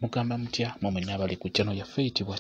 Mugamba mutya mumwe abali ku channel yaffe eyitibwa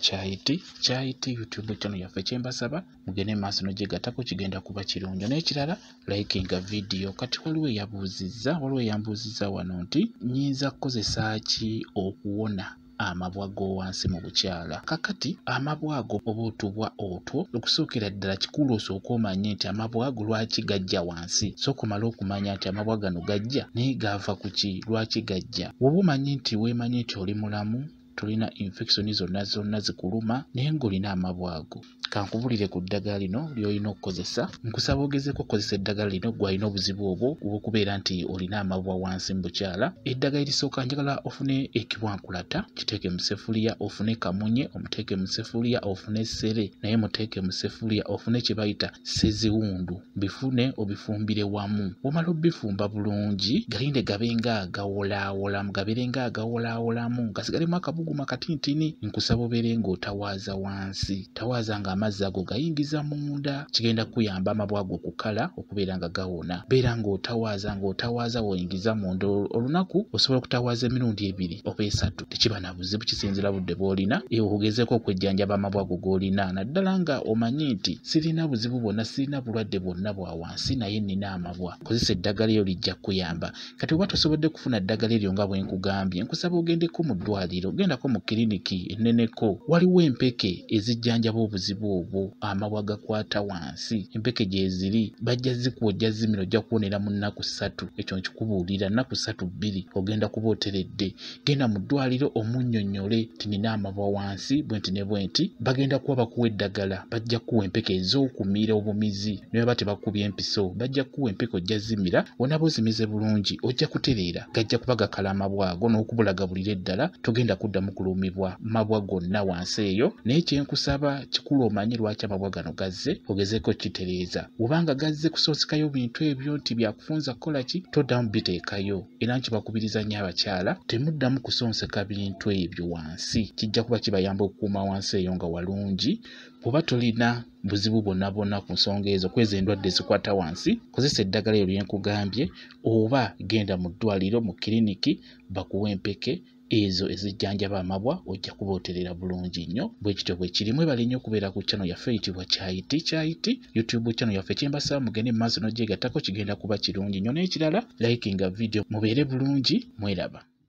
Kyayiti YouTube channel yaffe kyembasaba mugende maaso nojegatako kigenda kuba kirungi n'ekirala likinga video kati waliwo eyambuuzizza wano nti nyinza kukozesa ki okuwona amabwa g'owansi mu bukyala. Kakati amabwa ago oba otubwa otwo okusookera ddala kikulu osooka omanye nti amabwa ago lwaki gajja wansi, so kumala okumanya nti amabwa gano gajja naye gaava ku ki, lwaki gajja. Woba omanyi nti weemanyi nti oli mulamu tolina infection zonna zikuluma naye ng'olina amabwa ago, kankubulire ku ddagala lino ly'olina okukozesa. Nkusaba ogezeeko okukozesa eddagala lino gw'alina obuzibu obwo obw'okubeera nti olina amabwa wansi mu bukyala. Eddagala erisooka njagala ofune ekibwankulata kiteeke mu seffuliya, ofune kamunye omuteeke mu seffuliya, ofune essere naye muteeke mu seffuliya, ofune kye bayita sseziwundu, bifune obifumbire wamu. Omala obifumba bulungi galinde gabenga agawolaawolamu gasigalemu akabuguma katintini. Nkusaba obeere ng'otawaaza wansi, tawaaza nga amazzi ago gayingiza munda, kigenda kuyamba amabwa ago okukala okubeera nga gawona. Beera ng'otawaaza w'oyingiza munda. Olunaku osobola okutawaaza emirundi 2 oba 3, tekiba na buzibu, kisinzira budde bw'olina. Ogezeeko okwejjanjaba amabwa ago g'olina, naddala nga omanyi nti sirina buzibu bwonna, sirina bulwadde bwonna bwa wansi naye nina amabwa. Kozesa eddagala eryo lijja kuyamba. Kati oba tosobodde kufuna eddagala eryo nga bwe nkugambye, nkusaba ogendeko mu ddwaliro, gendako mu kiriniki enneneko. Waliwo empeke ezijjanjaba obuzibu obwo amabwa gakwata wansi. Empeke gye ziri bajja zikuwa, ojja zimira, ojja kuwonera mu nnaku 3. Ekyo nkikubuulira, nnaku 3-2 ogenda kuba oteredde. Genda mu ddwaliro omunnyonnyole ti nina amabwa wansi bwenti ne bwenti. Bagenda kuba bakuwa eddagala, bajja kuwa empeke ez'okumiira obumizi. Ne baba tebakubye empiso bajja kuwa empeke, ojja zimira. Wonna bw'ozimize bulungi ojja kutereera, gajja kuba gakala amabwa ago n'okubulagabulira eddala. Togenda kuddamu kulumibwa mabwa gonna wansi eyo. Naye kyenkusaba kikulu omanye lwaki amabwa gano gazze, ogezeeko kitereeza. Obanga gazze kusoosekayo bintu ebyo nti byakufunza kukola ki, toddamu biteekayo. Era nkibakubiriza nnyo abakyala, temuddamu kusonseka bintu ebyo wansi, kijja kuba kibayamba okukuuma wansi eyo nga walungi. Bw'oba tolina buzibu bwonna ku nsonga ezo, kwezi endwadde ezikwata wansi, kozesa eddagala eryo lye nkugambye, oba genda mu ddwaliro mu kiriniki bakuwe empeke ezo ezijjanjaba amabwa, ojja kuba otereera bulungi nnyo. Bwe kityo bwe kiri. Mwebale nnyo okubeera ku channel yaffe eyitibwa Kyayiti YouTube channel yaffe kyembasaba mugende mu maaso n'ogyegattako, kigenda kuba kirungi nnyo. N'ekirala likinga video. Mubeere bulungi, mweraba.